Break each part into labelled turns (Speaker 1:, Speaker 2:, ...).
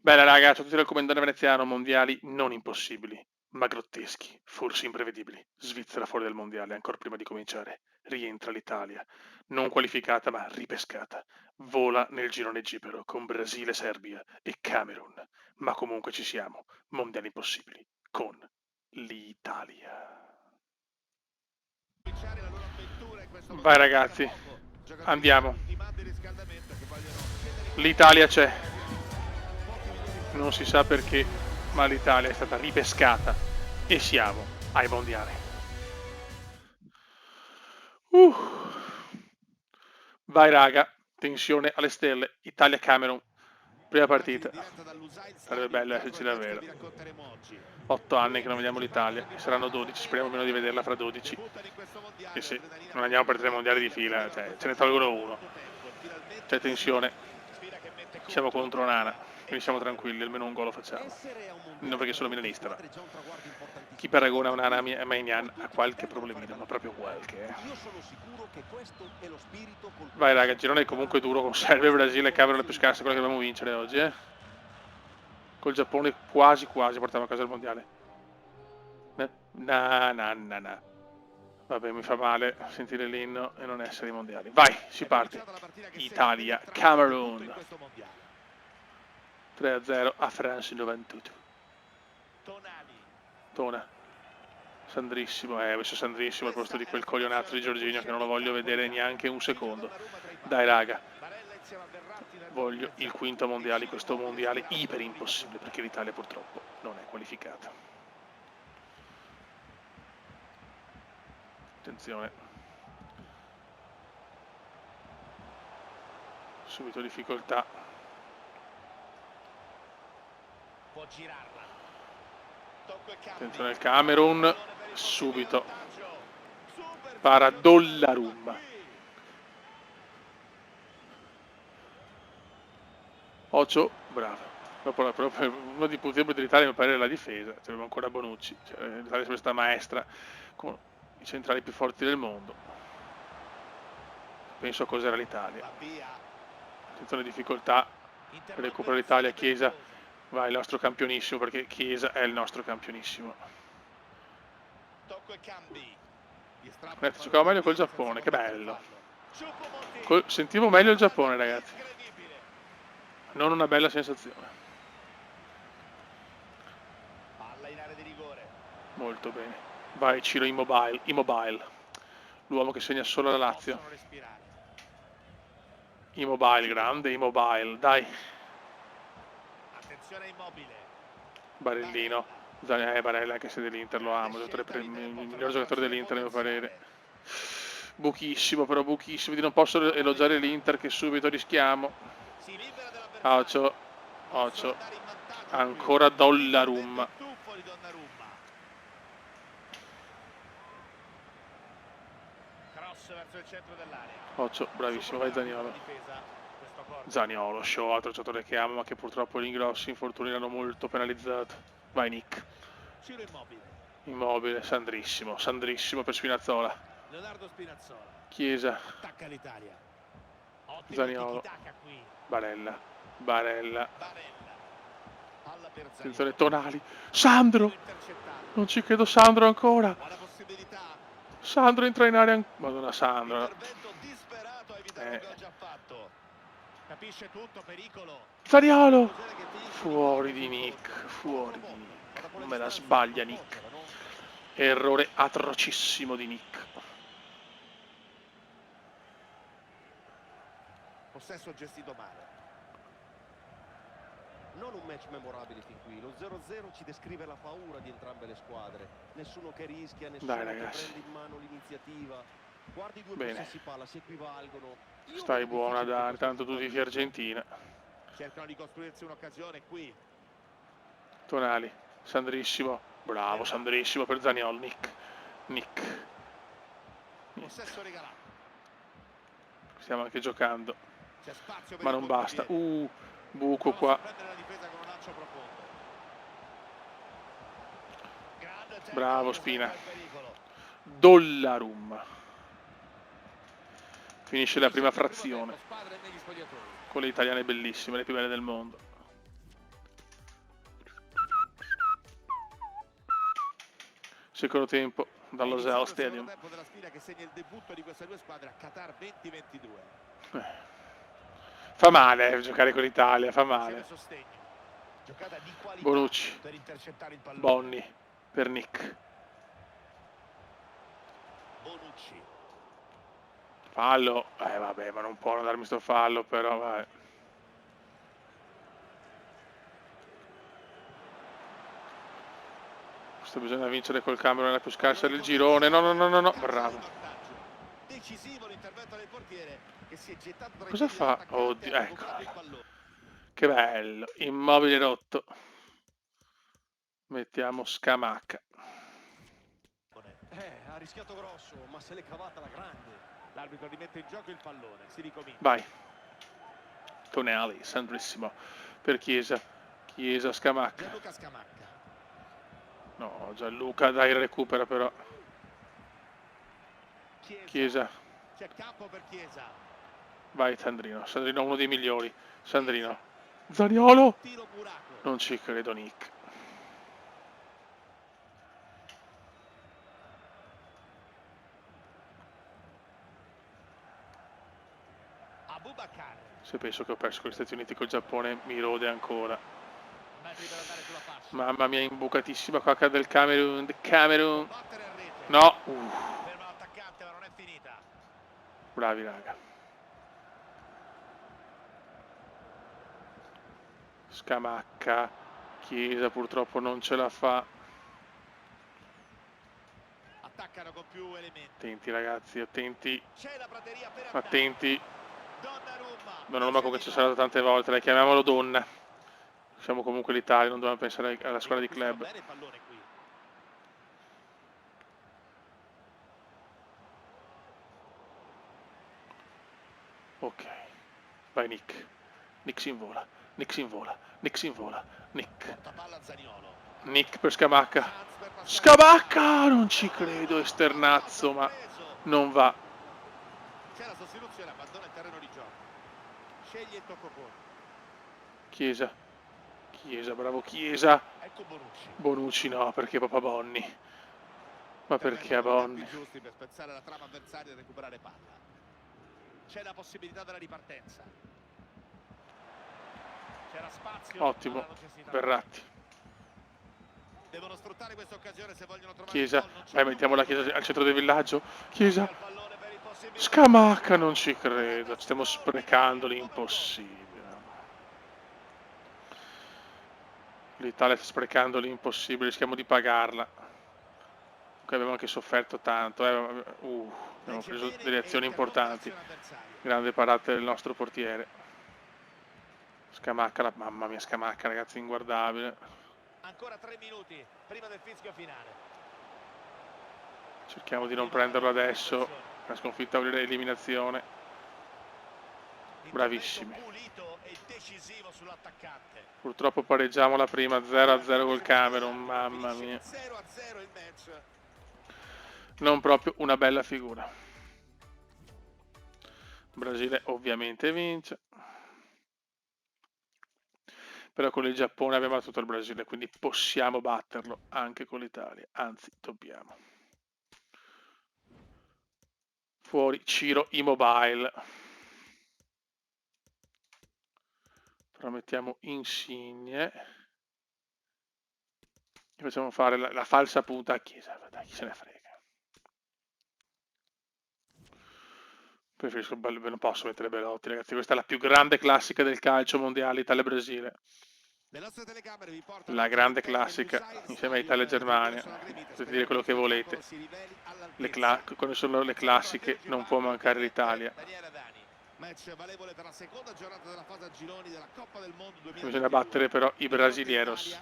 Speaker 1: Bella raga, ciao a tutti dal comandante veneziano, mondiali non impossibili, ma grotteschi, forse imprevedibili. Svizzera fuori dal mondiale, ancora prima di cominciare. Rientra l'Italia, non qualificata ma ripescata. Vola nel girone G però, con Brasile, Serbia e Camerun. Ma comunque ci siamo, mondiali impossibili, con l'Italia. Vai ragazzi, andiamo. L'Italia c'è. Non si sa perché, ma l'Italia è stata ripescata e siamo ai mondiali. Uh. Vai raga, tensione alle stelle, Italia-Camerun, prima partita. Sarebbe bello esserci davvero. 8 anni che non vediamo l'Italia, saranno 12, speriamo meno di vederla fra 12. E sì, non andiamo per 3 mondiali di fila, cioè, ce ne tolgono uno. C'è tensione, siamo contro Nana, quindi siamo tranquilli, almeno un gol lo facciamo. Non perché sono milanista, ma chi paragona Onana a Maignan ha qualche problemino, ma proprio qualche. Vai raga, il girone è comunque duro con Serbia, Brasile e Camerun, le più scarse, quelle che dobbiamo vincere oggi, eh. Col Giappone quasi quasi portiamo a casa il mondiale. Na. Vabbè, mi fa male sentire l'inno e non essere ai mondiali. Vai, si parte. Italia, Camerun. 3-0 a France 98. Tona. Sandrissimo, ho messo Sandrissimo al posto di quel coglionazzo di Giorginio che non lo voglio vedere neanche un secondo. Dai raga, voglio il quinto mondiale, questo mondiale iper impossibile perché l'Italia purtroppo non è qualificata. Attenzione. Subito difficoltà.
Speaker 2: Può girarla.
Speaker 1: Attenzione al Camerun. Subito. Para Dollarum. Ocio, bravo. Proprio uno dei punti dell'Italia mi pare la difesa. C'è ancora Bonucci. Cioè, l'Italia è sempre stata maestra con i centrali più forti del mondo. Penso a cos'era l'Italia. Attenzione difficoltà. Recupera l'Italia, Chiesa. Vai, il nostro campionissimo, perché Chiesa è il nostro campionissimo. Giocavo meglio col Giappone, che bello. Sentivo meglio il Giappone, ragazzi. Non una bella sensazione. Molto bene. Vai, Ciro Immobile. L'uomo che segna solo la Lazio. Immobile, grande Immobile, dai. Barellino. Barella, anche se dell'Inter lo amo, il miglior giocatore dell'Inter a mio parere. Buchissimo, però buchissimo. Non posso elogiare l'Inter che subito rischiamo. Ocio. Ancora Dollarum. Ocio, bravissimo, vai Zaniolo. Zaniolo, show, altro giocatore che amo, ma che purtroppo gli grossi infortuni l'hanno molto penalizzato. Vai Nick. Immobile, Sandrissimo per Spinazzola. Chiesa. Zaniolo. Barella. Attenzione, Tonali. Sandro! Non ci credo, Sandro ancora. Sandro entra in area. Madonna, Sandro. Zaniolo! Fuori di Nick. Non me la sbaglia Nick. Errore atrocissimo di Nick.
Speaker 2: Possesso gestito male. Non un match memorabile fin qui. Lo 0-0 ci descrive la paura di entrambe le squadre. Nessuno che rischia, nessuno che prende in mano l'iniziativa. Guardi, due possessi palla si equivalgono.
Speaker 1: Stai buona, dai, tanto tu tifi Argentina.
Speaker 2: Cercano di costruirsi un'occasione qui.
Speaker 1: Tonali, Sandrissimo. Bravo, Sandrissimo per Zaniolo. Nick.
Speaker 2: Possesso regalato.
Speaker 1: Stiamo anche giocando. Ma non basta. Buco qua. Bravo Spina. Dollarum. Finisce la prima frazione. Con le italiane bellissime, le più belle del mondo. secondo tempo dallo Zao Stadium.
Speaker 2: Tempo della sfida che segna il debutto di queste due squadre a Qatar 2022.
Speaker 1: Fa male giocare con l'Italia, fa male.
Speaker 2: Giocata di qualità
Speaker 1: Bonucci,
Speaker 2: per intercettare il pallone.
Speaker 1: Bonni per Nick.
Speaker 2: Bonucci.
Speaker 1: Fallo, vabbè, ma non può non darmi sto fallo, però vabbè. Questo bisogna vincere col Camerun, la più scarsa del girone. No, no, no, no, no, bravo.
Speaker 2: Decisivo l'intervento del portiere che si è gettato tra
Speaker 1: Cosa fa? Oddio, ecco. Che bello, Immobile rotto. Mettiamo Scamacca.
Speaker 2: Ha rischiato grosso, ma se l'è cavata la grande. L'arbitro rimette in gioco il pallone, si ricomincia.
Speaker 1: Vai. Tonelli, Sandrissimo. Per Chiesa. Chiesa, Scamacca.
Speaker 2: Gianluca Scamacca.
Speaker 1: No, Gianluca, dai, recupera però. Chiesa.
Speaker 2: C'è campo per Chiesa.
Speaker 1: Vai Sandrino. Sandrino uno dei migliori. Sandrino. Zaniolo. Non ci credo, Nick. Se penso che ho perso con gli Stati Uniti col Giappone mi rode ancora. Mamma mia, imbucatissima qua del Camerun. Camerun. No. Bravi raga. Scamacca. Chiesa purtroppo non ce la fa.
Speaker 2: Attaccano con più elementi.
Speaker 1: Attenti ragazzi, attenti. Attenti. Donnarumma come ci sarà tante volte, dai, chiamiamolo Donna. Siamo comunque l'Italia, non dobbiamo pensare alla squadra di club. Ok, vai Nick. Nick si invola, Nick si invola, Nick si invola, Nick. Nick per Scamacca. Scamacca! Non ci credo, esternazzo, ma non va.
Speaker 2: C'è la sostituzione, abbandona il terreno di gioco. Sceglie il tocco corto.
Speaker 1: Chiesa. Chiesa, bravo Chiesa.
Speaker 2: Ecco Bonucci.
Speaker 1: Bonucci no, perché Papa Bonni. Ma perché a Bonni?
Speaker 2: Giusti per spezzare la trama avversaria e recuperare palla. C'è la possibilità della ripartenza. C'era spazio.
Speaker 1: Ottimo. Verratti.
Speaker 2: Devono sfruttare questa occasione se vogliono trovare
Speaker 1: Chiesa. Vai, mettiamo la Chiesa al centro del villaggio. Chiesa. Scamacca, non ci credo. Stiamo sprecando l'impossibile. L'Italia sta sprecando l'impossibile, rischiamo di pagarla. Abbiamo anche sofferto tanto. Abbiamo preso delle azioni importanti. Grande parata del nostro portiere. Scamacca, mamma mia, Scamacca, ragazzi, inguardabile.
Speaker 2: Ancora 3 minuti prima del fischio finale.
Speaker 1: Cerchiamo di non prenderlo adesso. La sconfitta vuol dire eliminazione. Bravissimi. Purtroppo pareggiamo la prima 0-0 col Camerun, mamma mia. Non proprio una bella figura. Brasile ovviamente vince. Però con il Giappone abbiamo battuto il Brasile, quindi possiamo batterlo anche con l'Italia. Anzi, dobbiamo. Fuori Ciro Immobile. Però mettiamo Insigne. E facciamo fare la falsa punta a Chiesa. Dai, chi se ne frega. Preferisco non posso mettere Belotti, ragazzi. Questa è la più grande classica del calcio mondiale, Italia-Brasile. La grande classica, insieme a Italia e Germania. Potete dire quello che volete. Quando sono le classiche non può mancare l'Italia. Bisogna battere però i brasileros.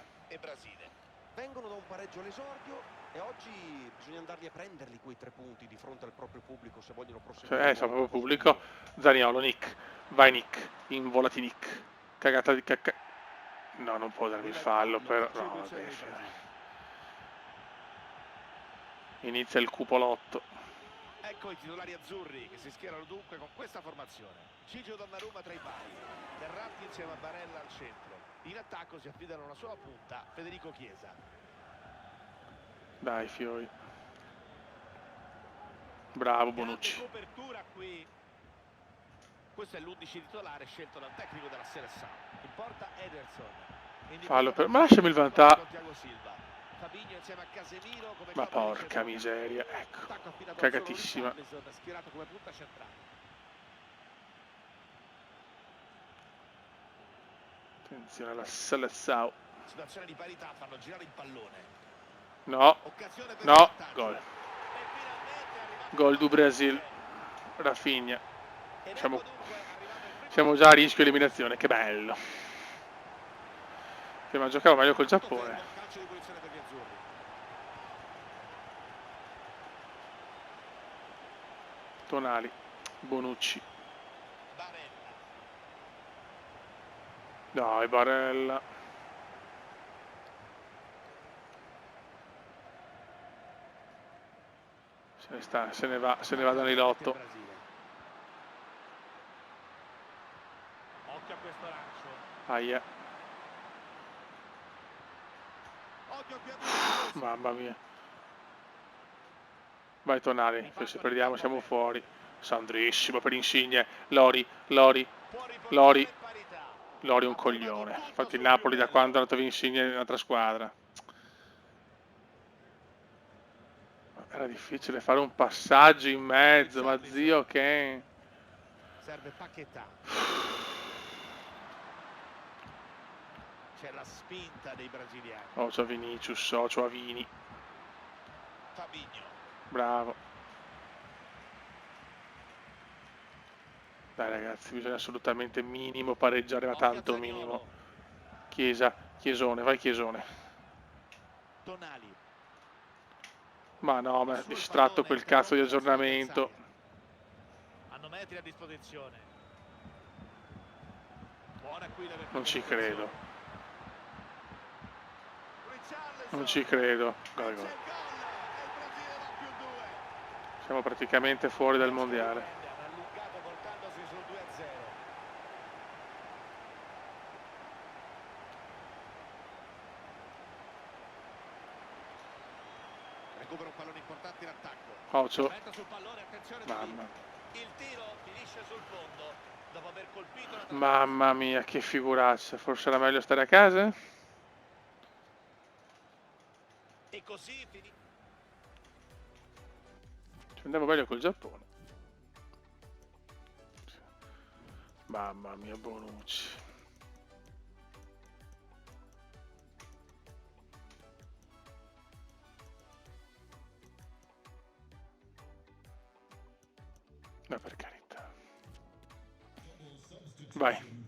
Speaker 2: Vengono da un pareggio all'esordio e oggi bisogna andarli a prenderli quei 3 punti di fronte al proprio pubblico se vogliono proseguire.
Speaker 1: Sta proprio pubblico. Zaniolo, Nick. Vai Nick. Involati Nick. Cagata di cacca. No, non può darmi il fallo, però. No, vabbè. Inizia il cupolotto.
Speaker 2: Ecco i titolari azzurri che si schierano dunque con questa formazione. Gigio Donnarumma tra i pali. Verratti insieme a Barella al centro. In attacco si affidano a una sola punta, Federico Chiesa.
Speaker 1: Dai, Fiori. Bravo Bonucci.
Speaker 2: Questo è l'11 titolare scelto dal tecnico della Seleção. In porta Ederson.
Speaker 1: Fallo per... Ma lasciami il vantaggio.
Speaker 2: Fabinho insieme a Casemiro come
Speaker 1: Ma porca miseria, ecco. Cagatissima.
Speaker 2: Schierato come punta centrale.
Speaker 1: Attenzione alla Seleção.
Speaker 2: Situazione di parità, fanno girare il pallone.
Speaker 1: No. No, gol. Gol du Brasil. Rafinha. Siamo già a rischio eliminazione, che bello. Prima giocavo meglio col Giappone. Tonali, Bonucci. Dai, Barella. Se ne va Danilotto.
Speaker 2: Occhio a questo lancio.
Speaker 1: Aia. Mamma mia. Vai Tonali, poi se perdiamo siamo fuori. Sandrissimo per Insigne. Lori è un coglione. Infatti il Napoli da quando è andato via Insigne è un'altra squadra. Era difficile fare un passaggio in mezzo, ma zio che...
Speaker 2: Serve Paquetá. C'è la spinta dei brasiliani.
Speaker 1: Ocio a Vinicius, ocio a Vini.
Speaker 2: Fabinho.
Speaker 1: Bravo. Dai ragazzi, bisogna assolutamente minimo pareggiare, ma tanto minimo. Chiesone, vai Chiesone.
Speaker 2: Tonali.
Speaker 1: Ma no, ma è distratto quel cazzo di aggiornamento.
Speaker 2: Hanno metri a disposizione. Buona qui la
Speaker 1: Non ci credo. Non ci credo. Gol. Siamo praticamente fuori dal mondiale.
Speaker 2: Recupera un pallone importante in attacco.
Speaker 1: Ocio. Mamma.
Speaker 2: Il tiro finisce sul fondo dopo aver colpito la...
Speaker 1: Mamma mia, che figuraccia. Forse era meglio stare a casa?
Speaker 2: E così
Speaker 1: Ci andiamo meglio col Giappone. Mamma mia, Bonucci. Ma per carità. Vai.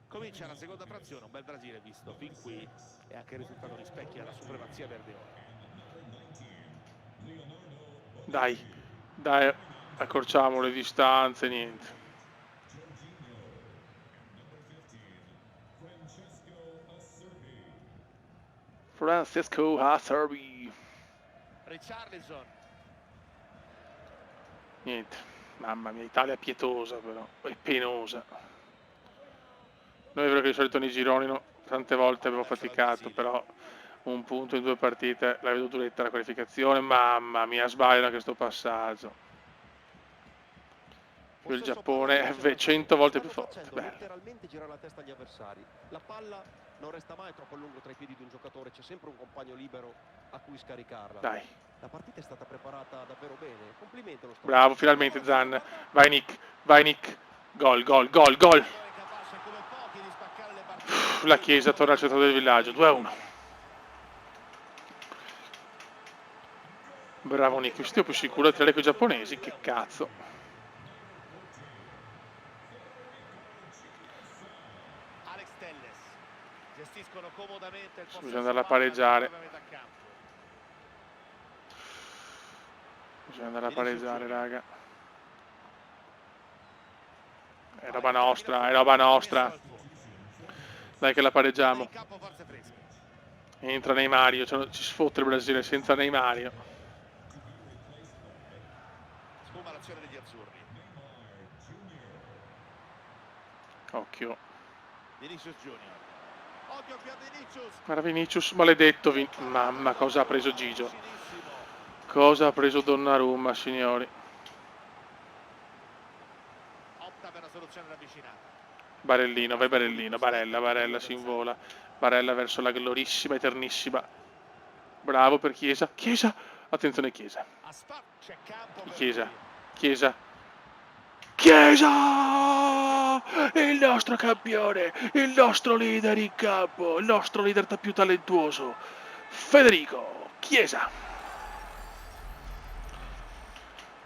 Speaker 2: Comincia la seconda frazione, un bel Brasile visto fin qui e anche il risultato rispecchia la supremazia verde-oro.
Speaker 1: Dai, accorciamo le distanze, niente. Francesco Acerbi.
Speaker 2: Richarlison.
Speaker 1: Niente, mamma mia, Italia pietosa però, e penosa. Noi è vero che di solito nei gironi tante volte abbiamo faticato, però un punto in 2 partite la vedo duretta la qualificazione. Mamma mia, sbaglio anche sto passaggio. Più il Giappone è 100 volte più forte.
Speaker 2: Letteralmente gira la testa agli avversari. La palla non resta mai troppo a lungo tra i piedi di un giocatore, c'è sempre un compagno libero a cui scaricarla.
Speaker 1: Dai.
Speaker 2: La partita è stata preparata davvero bene. Complimenti allo staff.
Speaker 1: Bravo, finalmente Zan. Vai Nick. Gol. La Chiesa torna al centro del villaggio. 2-1. Bravo Nick, mi sento più sicuro di tirare con i giapponesi. Che cazzo.
Speaker 2: Alex Telles. Gestiscono comodamente il possesso.
Speaker 1: Bisogna andarla a pareggiare. Bisogna andare a pareggiare, raga. È roba nostra. Dai che la pareggiamo. Entra Neymario, ci sfotte il Brasile senza Neymario.
Speaker 2: Sfuma l'azione degli azzurri.
Speaker 1: Occhio.
Speaker 2: Vinicius Junior.
Speaker 1: Guarda Vinicius, maledetto. Mamma, cosa ha preso Gigio? Cosa ha preso Donnarumma, signori? Barellino, vai Barellino, Barella si invola. Barella verso la glorissima, eternissima. Bravo per Chiesa. Chiesa! Attenzione Chiesa. Chiesa. Chiesa. Chiesa! Il nostro campione, il nostro leader in campo, il nostro leader più talentuoso. Federico Chiesa.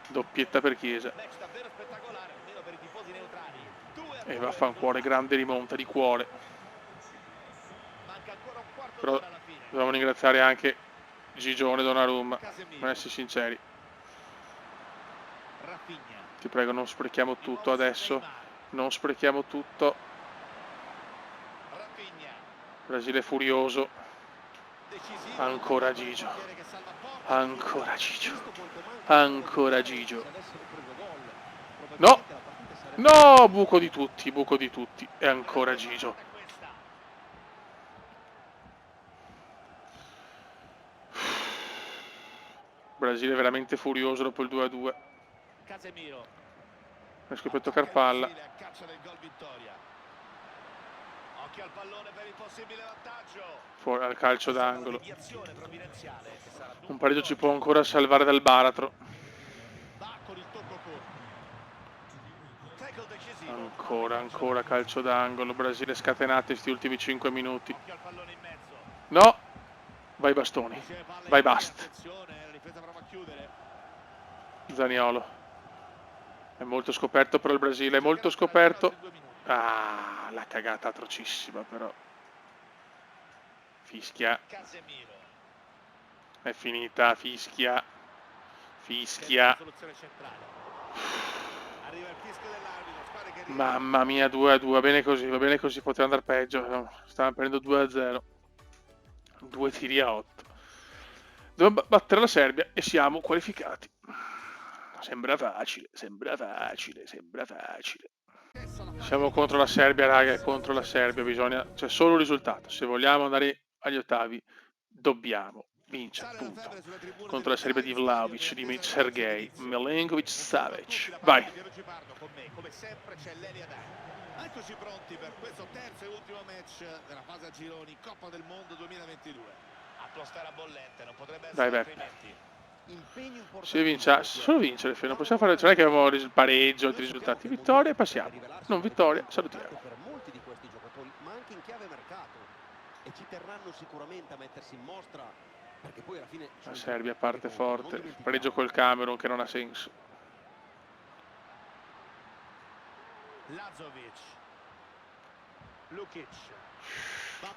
Speaker 1: Doppietta per Chiesa. E vaffanculo, grande rimonta di cuore. Però dobbiamo ringraziare anche Gigione e Donnarumma, per essere sinceri. Ti prego, non sprechiamo tutto adesso. Non sprechiamo tutto. Brasile furioso. Ancora Gigio. Ancora Gigio. Ancora Gigio. No! No! Buco di tutti, buco di tutti. E ancora Gigio. Brasile veramente furioso dopo il 2-2. È scoperto Carpalla. Fuori al calcio d'angolo. Un pareggio ci può ancora salvare dal baratro. Ancora calcio d'angolo. Brasile scatenato questi ultimi 5 minuti. No! Vai bastoni. Vai bast. Zaniolo. È molto scoperto però il Brasile, è molto scoperto. Ah, la cagata atrocissima però. Fischia. È finita, fischia. Fischia. Mamma mia, 2-2, va bene così, poteva andare peggio. Stavano prendendo 2-0. 2 tiri a 8. Dobbiamo battere la Serbia e siamo qualificati. Sembra facile, sembra facile, sembra facile. Siamo contro la Serbia, raga, contro la Serbia bisogna, c'è solo un risultato. Se vogliamo andare agli ottavi, dobbiamo vincere, punto. Contro la Serbia di Vlahovic, di Sergej, Milinkovic, Savic. Vai.
Speaker 2: Eccoci pronti per questo terzo e ultimo match della fase a gironi Coppa del Mondo 2022. Atmosfera bollente, non potrebbe essere altrimenti.
Speaker 1: Se vinciamo, solo vincere, non possiamo fare, cioè non è che abbiamo il pareggio, altri risultati. Vittoria e passiamo. Non vittoria, salutiamo.
Speaker 2: Per molti di questi giocatori, ma anche in chiave mercato. E ci terranno sicuramente a mettersi in mostra, perché poi alla fine
Speaker 1: la Serbia parte forte, pareggio col Camerun che non ha senso.
Speaker 2: Lazovic. Lukic.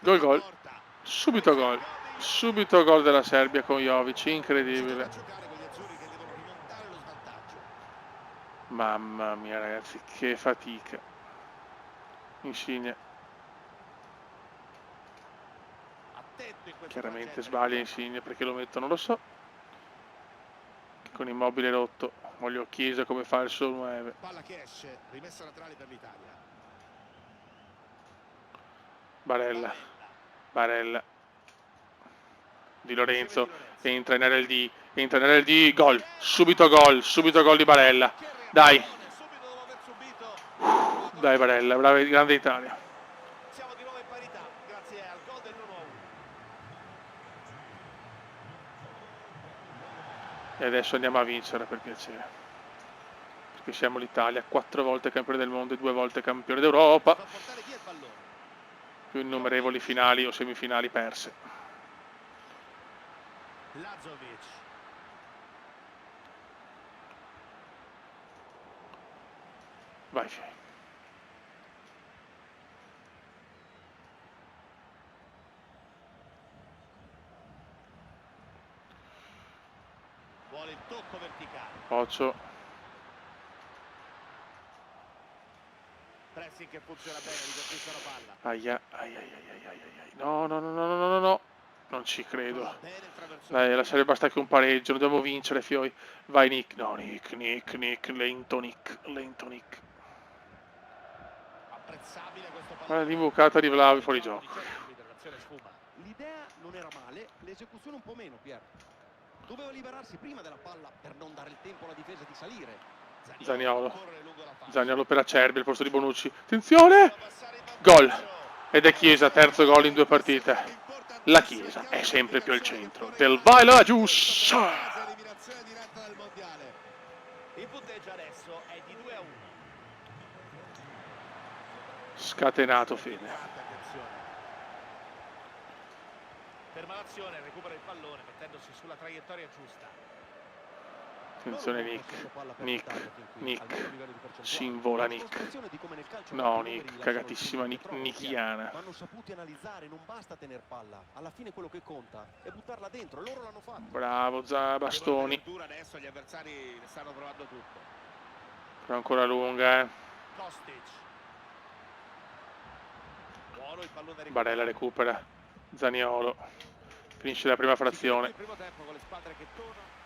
Speaker 1: Gol. Subito gol. Subito gol della Serbia con Jovic, incredibile. Mamma mia ragazzi, che fatica. Insigne. Chiaramente sbaglia Insigne perché lo metto, non lo so. Con Immobile rotto. Voglio Chiesa come fa il suo 9.
Speaker 2: Palla che esce, rimessa laterale per l'Italia.
Speaker 1: Barella. Di Lorenzo, entra in RLD, gol, subito gol di Barella, dai Barella, brava, grande Italia.
Speaker 2: Siamo di nuovo in parità, grazie al gol del 1-1.
Speaker 1: E adesso andiamo a vincere per piacere, perché siamo l'Italia, 4 volte campione del mondo e 2 volte campione d'Europa, più innumerevoli finali o semifinali perse.
Speaker 2: Lazovic.
Speaker 1: Vai.
Speaker 2: Vuole il tocco verticale.
Speaker 1: Occhio.
Speaker 2: Pressing che funziona bene, riconquista la palla.
Speaker 1: Aia. No. Non ci credo. Dai, la serie basta che un pareggio, non dobbiamo vincere, fioi. Vai Nick. No, Nick. Lento Nick.
Speaker 2: Apprezzabile questo pallone.
Speaker 1: Guarda l'imbucata di Vlahovic fuori gioco.
Speaker 2: era male, l'esecuzione un po' meno, Pier. Doveva liberarsi prima della palla per non dare il tempo alla difesa di salire.
Speaker 1: Zaniolo per Acerbi al posto di Bonucci. Attenzione! Gol! Ed è Chiesa, terzo gol in 2 partite. La Chiesa è sempre più al centro del Vailajus.
Speaker 2: Il punteggio adesso è di 2-1.
Speaker 1: Scatenato Fede.
Speaker 2: Ferma l'azione, recupera il pallone mettendosi sulla traiettoria giusta.
Speaker 1: Attenzione Nick, scinvola Nick. No, Nick, cagatissima Nickiana.
Speaker 2: Vanno saputi analizzare, non basta tener palla. Alla fine quello che conta è buttarla dentro, loro l'hanno fatto.
Speaker 1: Bravo Bastoni.
Speaker 2: Adesso gli avversari stanno provando tutto.
Speaker 1: Però ancora lunga, Barella recupera. Zaniolo. Finisce la prima frazione.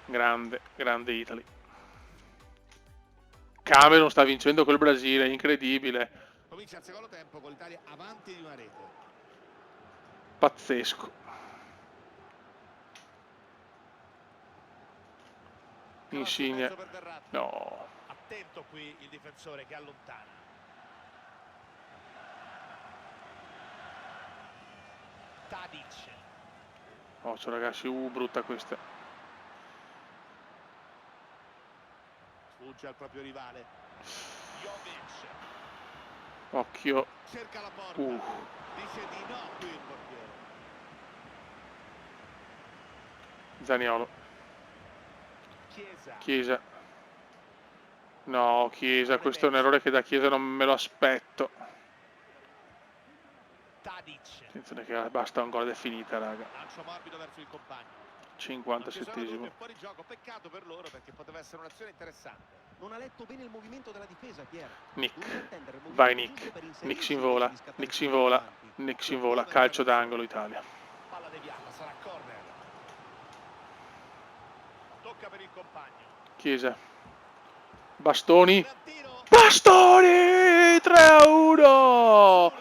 Speaker 1: Grande Italy. Camerun sta vincendo col Brasile, incredibile.
Speaker 2: Comincia il secondo tempo con l'Italia avanti di una rete.
Speaker 1: Pazzesco. Insigne. No.
Speaker 2: Attento qui il difensore che allontana. Tadic.
Speaker 1: Occhio ragazzi, brutta questa.
Speaker 2: Sfugge al proprio rivale. Jovic.
Speaker 1: Occhio.
Speaker 2: Cerca la porta. Dice di no qui il portiere.
Speaker 1: Zaniolo. Chiesa. No, Chiesa, questo è un errore che da Chiesa non me lo aspetto. Attenzione che basta un gol è finita, raga. 57esimo.
Speaker 2: Fuori gioco, peccato per loro perché poteva essere un'azione interessante. Non ha letto bene il movimento della difesa, Pier.
Speaker 1: Nick. Vai Nick. Nick si invola. Calcio d'angolo Italia.
Speaker 2: Palla deviata, sarà corner. Tocca per il compagno.
Speaker 1: Chiesa. Bastoni. 3-1.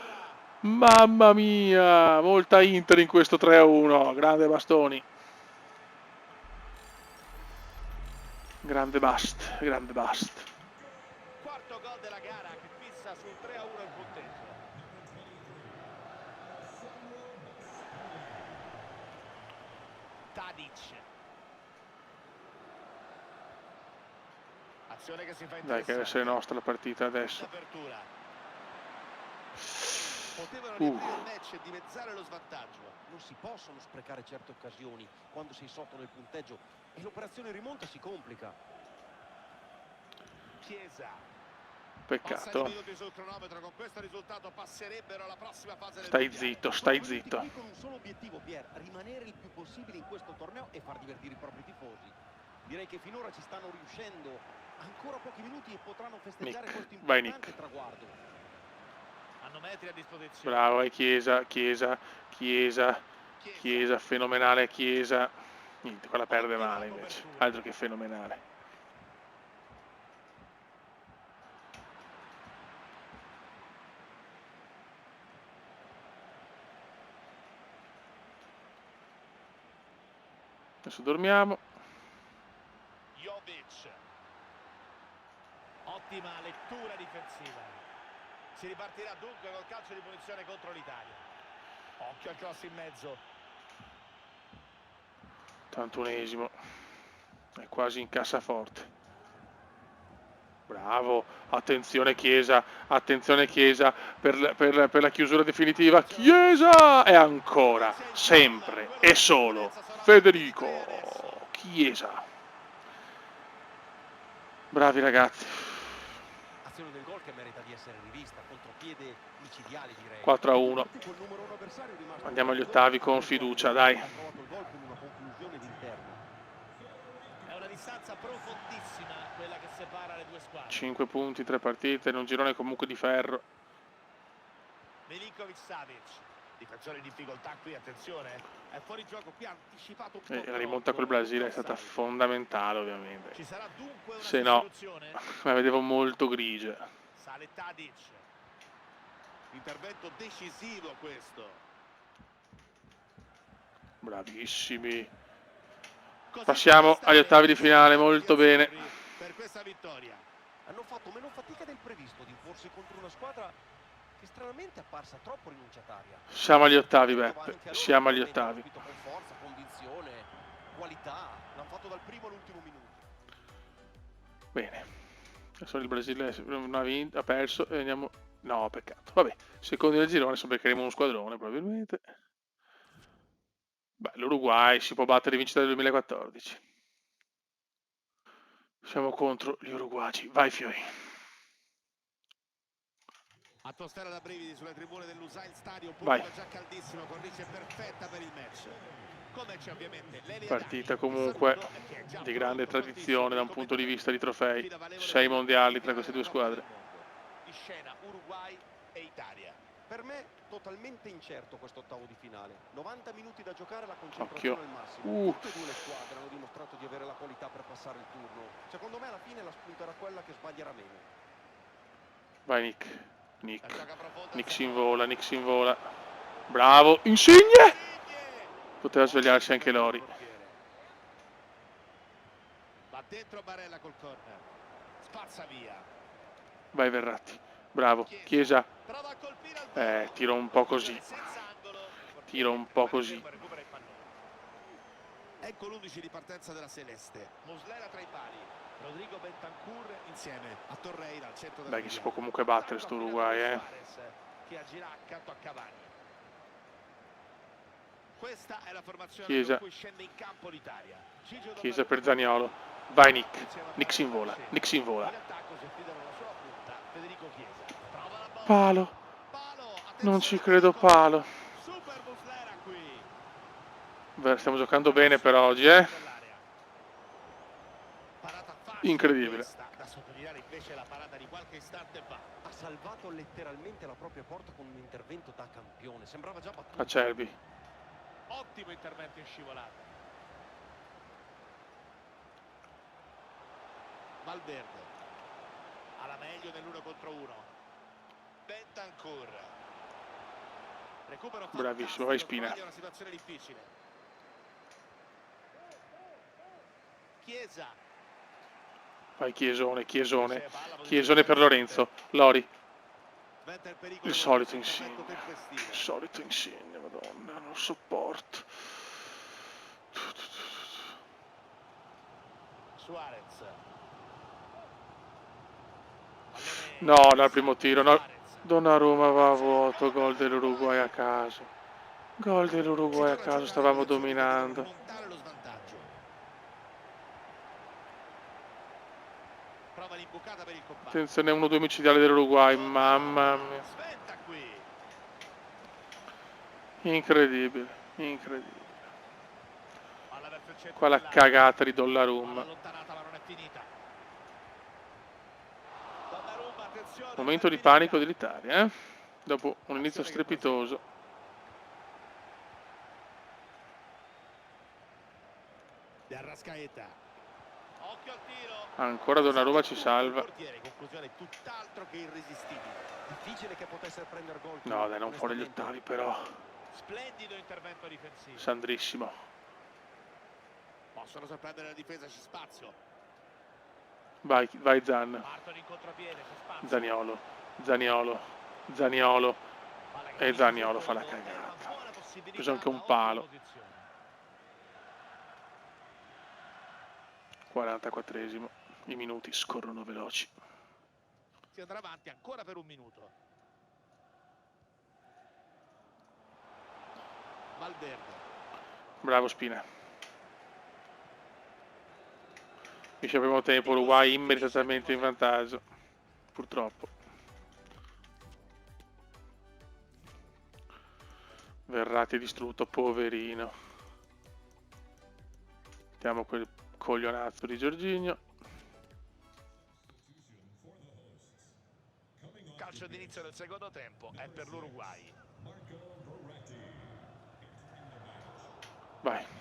Speaker 1: Mamma mia, molta Inter in questo 3-1. Grande Bastoni. Grande Bast.
Speaker 2: Quarto gol della gara che fissa sul 3-1 il punteggio. Tadic. Azione che si fa interessante.
Speaker 1: Dai che deve essere nostra la partita adesso.
Speaker 2: Potevano riaprire il match e dimezzare lo svantaggio. Non si possono sprecare certe occasioni quando sei sotto nel punteggio e l'operazione rimonta si complica. Chiesa.
Speaker 1: Peccato.
Speaker 2: Sul cronometro, con questo risultato passerebbero alla prossima fase.
Speaker 1: Stai zitto.
Speaker 2: Qui con un solo obiettivo, Pier, rimanere il più possibile in questo torneo e far divertire i propri tifosi. Direi che finora ci stanno riuscendo. Ancora pochi minuti e potranno festeggiare questo importante traguardo. Hanno metri a disposizione.
Speaker 1: Bravo, Chiesa, fenomenale Chiesa. Niente, quella perde male invece. Altro che fenomenale. Adesso dormiamo.
Speaker 2: Jovic. Ottima lettura difensiva. Si ripartirà dunque col calcio di punizione contro l'Italia. Occhio al cross in mezzo.
Speaker 1: 81esimo. È quasi in cassaforte. Bravo. Attenzione Chiesa per la chiusura definitiva. Chiesa! E ancora, sempre e solo Federico Chiesa. Bravi ragazzi.
Speaker 2: Azione del gol che merita di essere rivista, contropiede micidiale direi.
Speaker 1: 4-1. Andiamo agli ottavi con fiducia, dai.
Speaker 2: È una distanza profondissima quella che separa le due squadre.
Speaker 1: 5 punti, 3 partite, in un girone comunque di ferro.
Speaker 2: Milinkovic-Savic. Difensore in difficoltà qui, attenzione. È fuori gioco qui, ha anticipato un po'.
Speaker 1: La rimonta col Brasile è stata fondamentale ovviamente.
Speaker 2: Ci sarà dunque una
Speaker 1: se no la vedevo molto grigia.
Speaker 2: Sale Tadic. Intervento decisivo questo.
Speaker 1: Bravissimi. Passiamo agli ottavi di finale, molto bene.
Speaker 2: Per questa vittoria. Hanno fatto meno fatica del previsto di imporsi contro una squadra che stranamente è apparsa troppo rinunciataria.
Speaker 1: Siamo agli ottavi, Beppe. Siamo agli ottavi.
Speaker 2: Con forza, convinzione, qualità. L'hanno fatto dal primo all'ultimo minuto.
Speaker 1: Bene. Adesso il Brasile non ha vinto, ha perso e andiamo... No, peccato. Vabbè, secondo il girone adesso beccheremo uno squadrone probabilmente. Beh, l'Uruguay si può battere vincita del 2014. Siamo contro gli uruguagi. Vai, Fiori.
Speaker 2: Atmosfera da brividi sulle tribune dell'Usail Stadium,
Speaker 1: Vai.
Speaker 2: già caldissimo, cornice perfetta per il match. Come c'è ovviamente
Speaker 1: Partita comunque di grande tradizione da un punto di vista di trofei. 6 mondiali tra queste due squadre.
Speaker 2: Di scena Uruguay e Italia. Per me totalmente incerto questo ottavo di finale. 90 minuti da giocare, la concentrazione al massimo. Tutte e due le squadre hanno dimostrato di avere la qualità per passare il turno. Secondo me alla fine la spunterà quella che sbaglierà meno.
Speaker 1: Vai Nick si invola, Nick si invola. Bravo, Insigne! Poteva svegliarsi anche Lori.
Speaker 2: Va dentro Barella col corner. Spazza via.
Speaker 1: Vai Verratti. Bravo, Chiesa. Tiro un po' così. Tiro un po' così.
Speaker 2: Ecco l'11 di partenza della Celeste. Muslera tra i pali. Rodrigo Bentancur insieme a Torreira al centro della
Speaker 1: Beh, che si può comunque battere sto Uruguay,
Speaker 2: che agirà accanto a Cavani. Questa è la formazione
Speaker 1: Chiesa.
Speaker 2: con cui scende in campo l'Italia.
Speaker 1: Chiesa per Zaniolo. Vai Nick. Nick si invola. Nick si invola. Palo. Non ci credo, palo. Beh, stiamo giocando bene per oggi, Incredibile.
Speaker 2: Da sottolineare invece la parata di qualche istante fa. Ha salvato letteralmente la propria porta con un intervento da campione. Sembrava già battuto.
Speaker 1: Acerbi.
Speaker 2: Ottimo intervento in scivolata. Valverde. Alla meglio nell'1 contro 1. Bentancur. Recupero
Speaker 1: bravissimo, vai Spina.
Speaker 2: Una situazione difficile. Chiesa.
Speaker 1: Vai Chiesone, Chiesone. Chiesone per Lorenzo. Lori. Il solito Insigne. Il solito Insigne, madonna, non lo sopporto.
Speaker 2: Suarez.
Speaker 1: No, dal primo tiro, no. Donnarumma va a vuoto, gol dell'Uruguay a caso. Gol dell'Uruguay a caso, stavamo dominando. Attenzione, 1-2 micidiale dell'Uruguay, mamma mia. Incredibile, incredibile. Qua la cagata di Donnarumma. Momento di panico dell'Italia, dopo un inizio strepitoso. Ancora Donnarumma ci salva. No dai, non fuori gli ottavi però.
Speaker 2: Splendido intervento difensivo.
Speaker 1: Sandrissimo.
Speaker 2: Possono sorprendere la difesa, c'è spazio.
Speaker 1: Vai Zan. Zaniolo. E Zaniolo fa la cagata. Ha preso anche un palo. 44esimo. I minuti scorrono veloci.
Speaker 2: Si andrà avanti ancora per un minuto. Valverde.
Speaker 1: Bravo Spina. Finisce il primo tempo, Uruguay immediatamente in vantaggio. Purtroppo. Verratti distrutto, poverino. Mettiamo quel coglionazzo di Jorginho.
Speaker 2: Calcio d'inizio del secondo tempo è per l'Uruguay.
Speaker 1: Vai.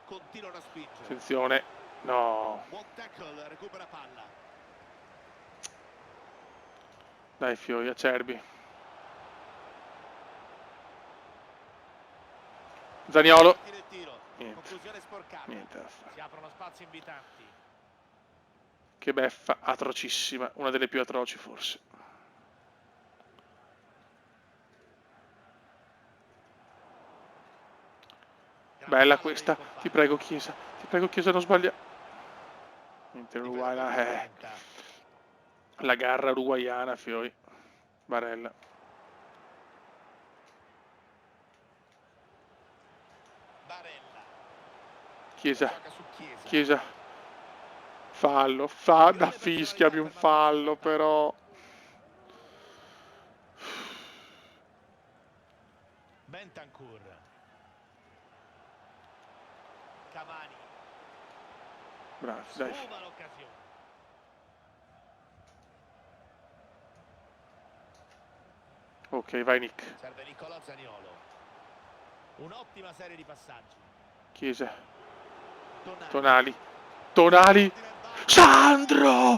Speaker 2: Continuano a spingere.
Speaker 1: Attenzione. No.
Speaker 2: Buon tackle, recupera palla.
Speaker 1: Dai Fiori, Acerbi. Zaniolo. Niente. Niente.
Speaker 2: Si aprono spazi invitanti.
Speaker 1: Che beffa atrocissima, una delle più atroci forse. Bella questa, ti prego Chiesa non sbaglia. Niente, Uruguay, la garra uruguaiana, fioi. Barella. Chiesa. Fallo, fischiami un fallo però.
Speaker 2: Bentancur. Cavani.
Speaker 1: Bravi, dai. Ok, vai Nick.
Speaker 2: Serve Nicolò Zaniolo. Un'ottima serie di passaggi.
Speaker 1: Chiesa. Tonali. Sandro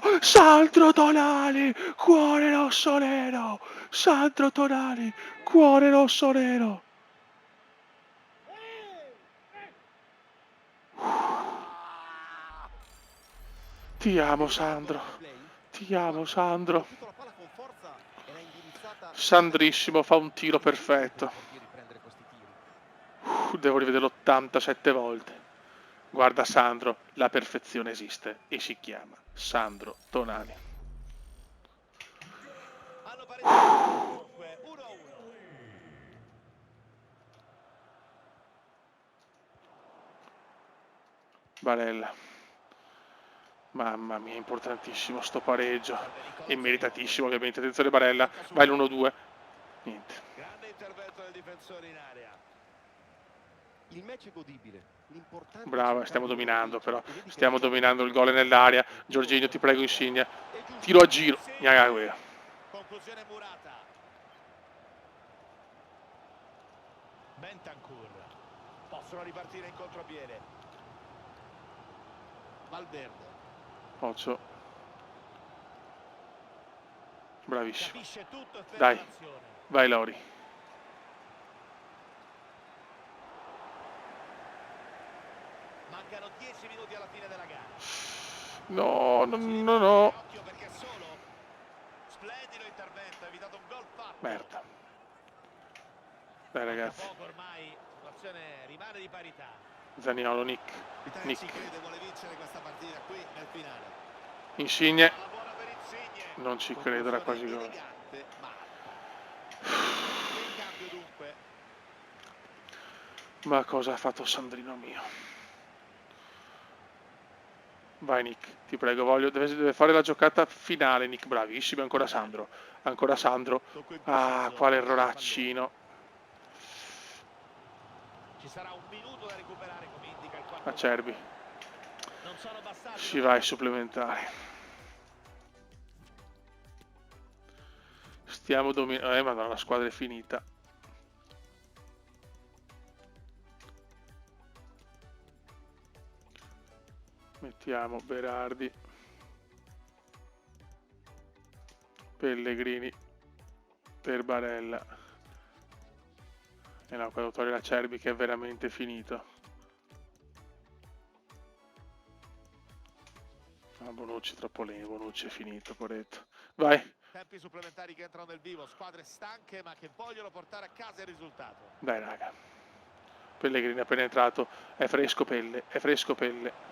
Speaker 1: Tonali, cuore rosso nero. Sandro Tonali, cuore rosso nero. Ti amo Sandro. Sandrissimo fa un tiro perfetto. Devo rivederlo 87 volte. Guarda Sandro, la perfezione esiste e si chiama Sandro Tonali. Barella. Mamma mia, importantissimo sto pareggio. E meritatissimo ovviamente. Attenzione Barella, vai l'1-2. Niente.
Speaker 2: Grande intervento del difensore in area. Il match è godibile.
Speaker 1: Brava, stiamo dominando però. Stiamo dominando il gol nell'area. Jorginho, ti prego, Insigne. Tiro a giro.
Speaker 2: Conclusione murata. Bentancur. Possono ripartire in contropiede. Valverde.
Speaker 1: Occhio. Bravissimo.
Speaker 2: Capisce tutto.
Speaker 1: Dai, vai Lori.
Speaker 2: Mancano 10 minuti alla fine della gara.
Speaker 1: No.
Speaker 2: Occhio perché solo. Splendido intervento, ha evitato un gol fatto.
Speaker 1: Merda. Dai ragazzi.
Speaker 2: Poco ormai, la situazione rimane di parità.
Speaker 1: Zaniolo, Nick.
Speaker 2: Vuole vincere questa partita qui nel finale.
Speaker 1: Insigne. Non ci credo, era quasi gol. Ma cosa ha fatto Sandrino mio? Vai Nick, ti prego, deve fare la giocata finale Nick, bravissimo, ancora Sandro. Ah, quale erroraccino.
Speaker 2: Ci sarà un minuto da recuperare come indica il quarto.
Speaker 1: Acerbi. Si va ai supplementari. Stiamo dominando. Madonna, la squadra è finita. Mettiamo Berardi, Pellegrini per Barella. E no, quando toglie la Cerbi che è veramente finito. Ah, Bonucci troppo lento, Bonucci è finito, poretto. Vai.
Speaker 2: Tempi supplementari che entrano nel vivo, squadre stanche ma che vogliono portare a casa il risultato.
Speaker 1: Dai raga. Pellegrini appena entrato, è fresco Pelle.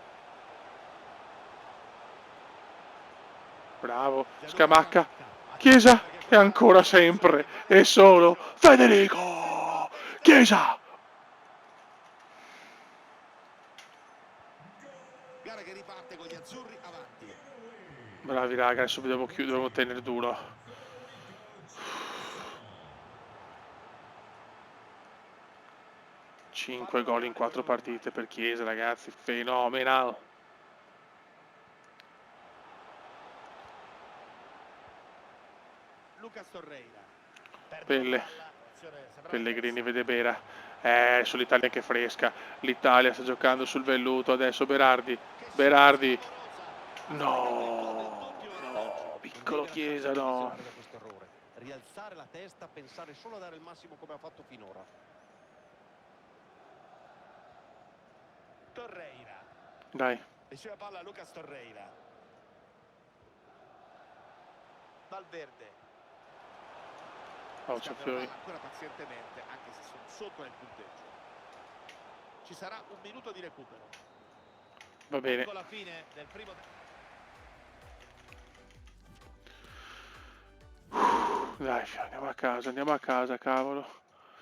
Speaker 1: Bravo, Scamacca, Chiesa e ancora sempre e solo Federico Chiesa.
Speaker 2: Gara che riparte con gli azzurri avanti.
Speaker 1: Bravi raga, adesso dobbiamo tenere duro. Cinque gol in 4 partite per Chiesa, ragazzi, fenomenal. Pellegrini vede Bera. Adesso l'Italia è anche fresca. L'Italia sta giocando sul velluto. Adesso Berardi. No, piccolo Chiesa, no.
Speaker 2: Rialzare la testa, pensare solo a dare il massimo come ha fatto finora.
Speaker 1: Dai.
Speaker 2: Riceve palla Lucas Torreira. Valverde.
Speaker 1: Fiori.
Speaker 2: Ancora pazientemente, anche se sono sotto nel punteggio. Ci sarà un minuto di recupero.
Speaker 1: Va bene.
Speaker 2: Ecco la fine del primo.
Speaker 1: Dai, andiamo a casa, cavolo.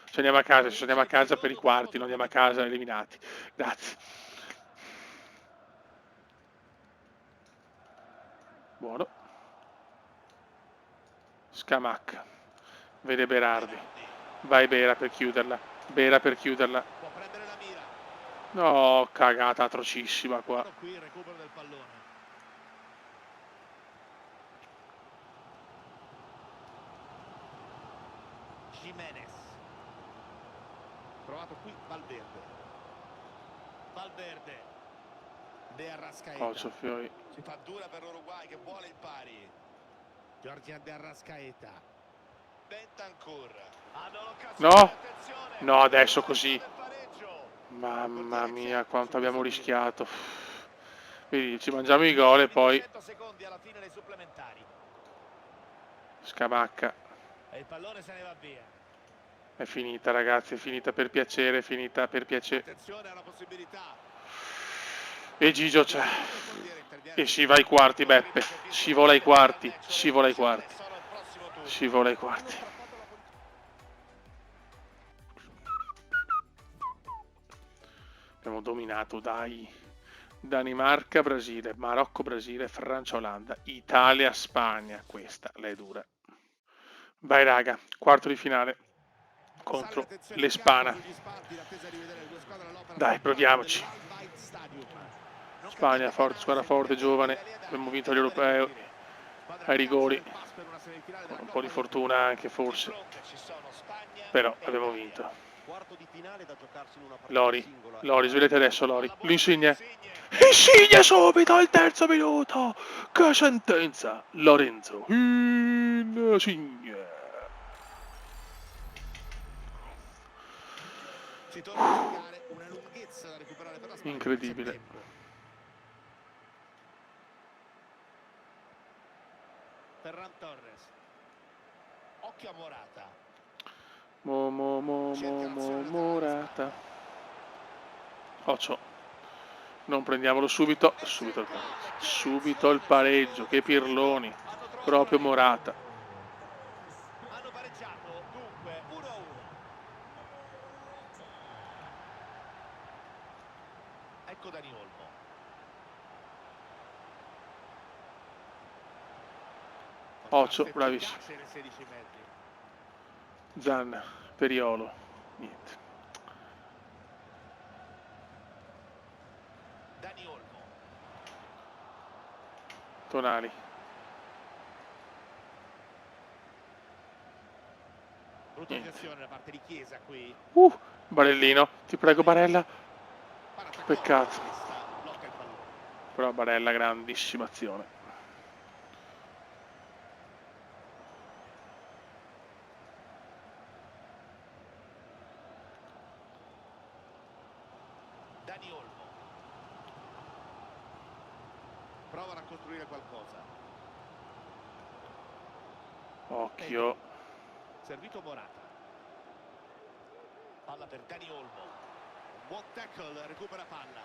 Speaker 1: Cioè andiamo a casa, ci andiamo a casa per i quarti, non andiamo a casa eliminati. Grazie. Buono. Scamacca. Vede Berardi. Vai Bera per chiuderla. Bera per chiuderla.
Speaker 2: Può prendere la mira.
Speaker 1: No, cagata atrocissima qua.
Speaker 2: Qui il recupero del pallone. Jimenez. Provato qui Valverde. Valverde. De Arrascaeta.
Speaker 1: Fiori.
Speaker 2: Si fa dura per l'Uruguay che vuole il pari. Giorgian De Arrascaeta. Bentancur.
Speaker 1: No. No, adesso così. Mamma mia, quanto abbiamo rischiato. Vedi, ci mangiamo i gol e poi Scamacca.
Speaker 2: E il pallone se ne va via.
Speaker 1: È finita, ragazzi, è finita per piacere, è finita per piacere.
Speaker 2: Attenzione alla possibilità.
Speaker 1: E Gigio c'è. E scivola ai quarti, Beppe. Scivola ai quarti, scivola ai quarti. Scivola ai quarti. Abbiamo dominato, dai. Danimarca, Brasile, Marocco, Brasile, Francia, Olanda, Italia, Spagna. Questa la è dura. Vai raga, quarto di finale contro l'Espana. Dai, proviamoci. Spagna, forte, squadra forte, giovane. Abbiamo vinto l'Europeo ai rigori. Con un po' di fortuna anche forse. Però abbiamo vinto. Lori, svegliati adesso, Lori. L'Insigne. Insigne subito al terzo minuto. Che sentenza. Lorenzo Insigne.
Speaker 2: Si torna a giocare, una lunghezza da recuperare per la Spagna.
Speaker 1: Incredibile.
Speaker 2: Ferran Torres. Occhio a Morata.
Speaker 1: Morata. Occhio. Non prendiamolo subito. Subito il pareggio. Che pirloni. Proprio Morata.
Speaker 2: Hanno pareggiato, dunque 1-1. Ecco Dani Olmo.
Speaker 1: Occhio, bravissimo. Zan, Periolo. Niente.
Speaker 2: Dani Olmo.
Speaker 1: Tonali.
Speaker 2: Brutta azione da parte di Chiesa qui.
Speaker 1: Barellino, ti prego Barella. Peccato. Però Barella, grandissima azione.
Speaker 2: Dani Olmo. Provano a costruire qualcosa.
Speaker 1: Occhio.
Speaker 2: Servito Morata. Palla per Dani Olmo. Un buon tackle, recupera palla.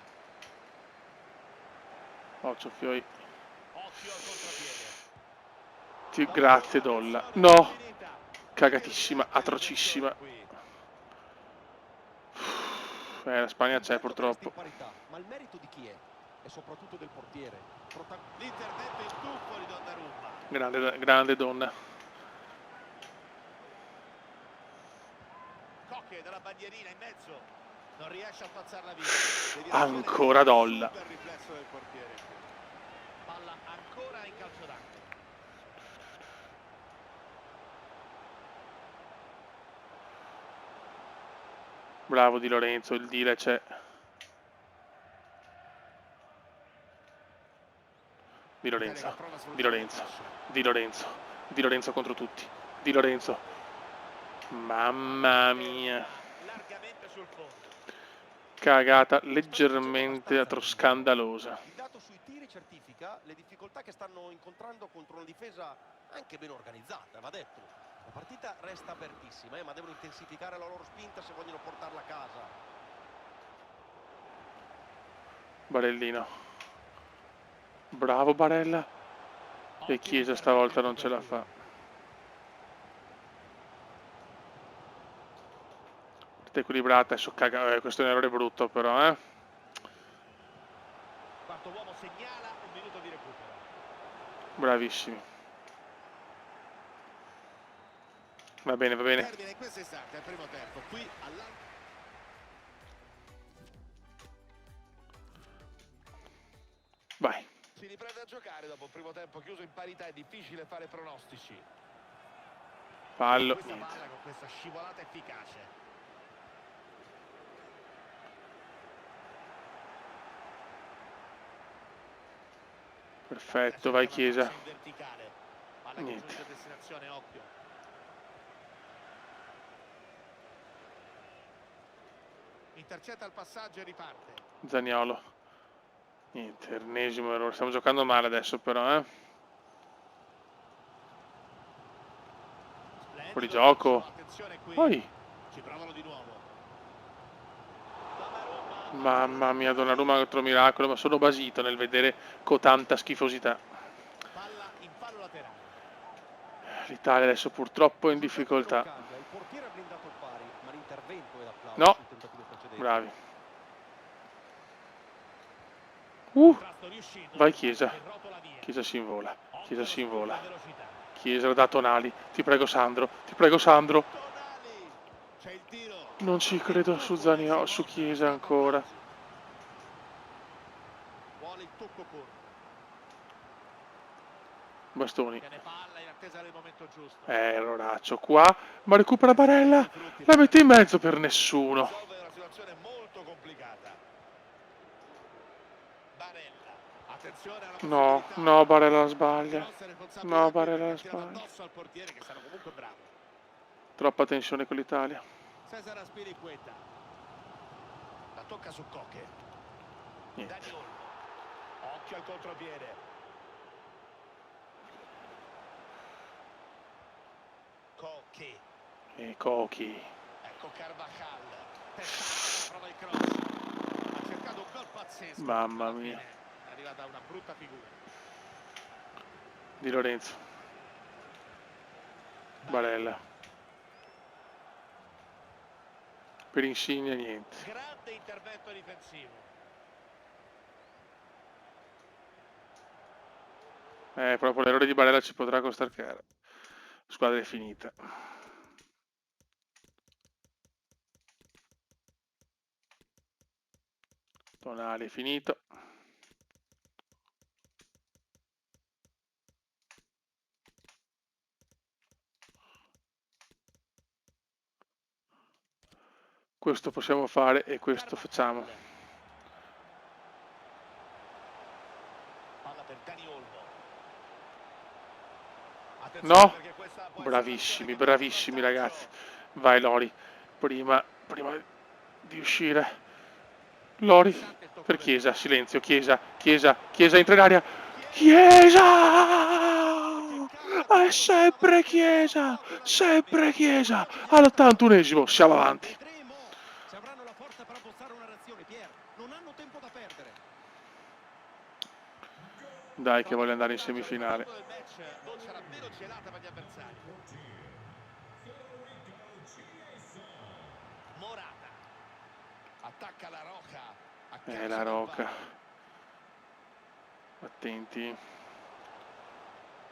Speaker 1: Occhio Fioi.
Speaker 2: Occhio al contropiede.
Speaker 1: Grazie Dolla. No. Cagatissima, atrocissima. La Spagna c'è purtroppo.
Speaker 2: Ma il merito di chi è? E soprattutto del portiere. L'intervento in tuffo di Donnarumma.
Speaker 1: Grande donna.
Speaker 2: Cocche dalla bandierina in mezzo. Non riesce a spazzarla via.
Speaker 1: Ancora Dolla.
Speaker 2: Palla ancora in calcio d'angolo.
Speaker 1: Bravo Di Lorenzo, il deal c'è. Di Lorenzo contro tutti. Di Lorenzo. Mamma mia. cagata leggermente scandalosa.
Speaker 2: Il dato sui tiri certifica le difficoltà che stanno incontrando contro una difesa anche ben organizzata, va detto. La partita resta apertissima, ma devono intensificare la loro spinta se vogliono portarla a casa.
Speaker 1: Barellino. Bravo Barella. E Chiesa stavolta non ce la fa. Tutta equilibrata, adesso caga. Questo è un errore brutto però, eh.
Speaker 2: Quarto uomo segnala un minuto di recupero.
Speaker 1: Bravissimi. Va bene, va bene.
Speaker 2: Termina in questo istante al primo tempo. Qui
Speaker 1: Vai.
Speaker 2: si riprende a giocare dopo un primo tempo chiuso in parità, è difficile fare pronostici.
Speaker 1: Fallo.
Speaker 2: Questa palla con questa scivolata efficace.
Speaker 1: Perfetto, vai Chiesa.
Speaker 2: Niente. Intercetta il passaggio e riparte.
Speaker 1: Zaniolo. Niente, ennesimo errore. Stiamo giocando male adesso però, eh. Fuori gioco. Poi.
Speaker 2: Ci provano di nuovo.
Speaker 1: Mamma mia, Donnarumma altro miracolo, ma sono basito nel vedere tanta schifosità.
Speaker 2: Palla in fallo laterale.
Speaker 1: L'Italia adesso purtroppo è in difficoltà.
Speaker 2: Il portiere ha blindato il pari, ma l'intervento è l'applauso
Speaker 1: No.
Speaker 2: sul tentativo precedente.
Speaker 1: Bravi. Vai Chiesa. Chiesa si invola. Chiesa si invola. Chiesa da Tonali. Ti prego Sandro. Ti prego Sandro. Non ci credo su Zaniolo, su Chiesa ancora.
Speaker 2: Vuole il tocco corto.
Speaker 1: Bastoni.
Speaker 2: È
Speaker 1: erroraccio qua. Ma recupera Barella. La mette in mezzo per nessuno.
Speaker 2: una situazione molto complicata. Barella. Attenzione alla
Speaker 1: No, no, Barella sbaglia. No, Barella sbaglia.
Speaker 2: al portiere, che sarà comunque bravo.
Speaker 1: Troppa tensione con l'Italia.
Speaker 2: Cesar Aspilicueta. La tocca su Coche.
Speaker 1: Niente.
Speaker 2: Daniel. Occhio al contropiede. Coche.
Speaker 1: E Cochi.
Speaker 2: Ecco Carvajal. Testata, prova il cross. Ha cercato un gol pazzesco.
Speaker 1: Mamma
Speaker 2: Alla
Speaker 1: mia.
Speaker 2: fine è arrivata una brutta figura.
Speaker 1: Di Lorenzo. Barella. Per Insigne niente.
Speaker 2: Grande intervento difensivo.
Speaker 1: Proprio l'errore di Barella ci potrà costare caro. La squadra è finita. Tonali è finito. Questo possiamo fare e questo facciamo.
Speaker 2: Palla per Dani Olmo.
Speaker 1: No? Bravissimi, bravissimi ragazzi. Vai Lori. Prima di uscire. Lori. Per Chiesa, silenzio. Chiesa, Chiesa, Chiesa entra in aria. Chiesa! È sempre Chiesa! Sempre Chiesa! All'81esimo, siamo avanti.
Speaker 2: Se avranno la forza per abbozzare una reazione, Pier, non hanno tempo da perdere.
Speaker 1: Dai che voglio andare in semifinale.
Speaker 2: Non c'era meno gelata per gli avversari. Morata. Attacca la Roca.
Speaker 1: La Roca. Attenti.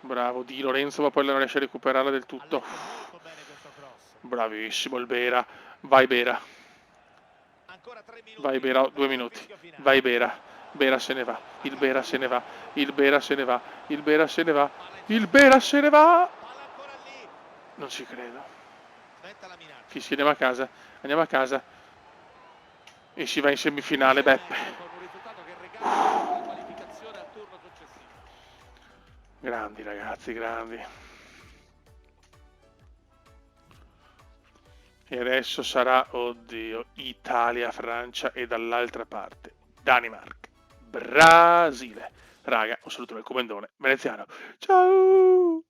Speaker 1: Bravo Di Lorenzo, ma poi non riesce a recuperarla del tutto. Bravissimo il Bera. Vai Bera. Vai Bera, 2 minuti. Vai Bera. Bera se ne va. Il Bera se ne va. Il Bera se ne va. Il Bera se ne va. Il Bera se ne va. Non ci credo. Fischi, andiamo a casa. Andiamo a casa. E si va in semifinale, Beppe. Grandi ragazzi, grandi. E adesso sarà, oddio, Italia, Francia e dall'altra parte Danimarca, Brasile. Raga, un saluto dal comandone veneziano. Ciao!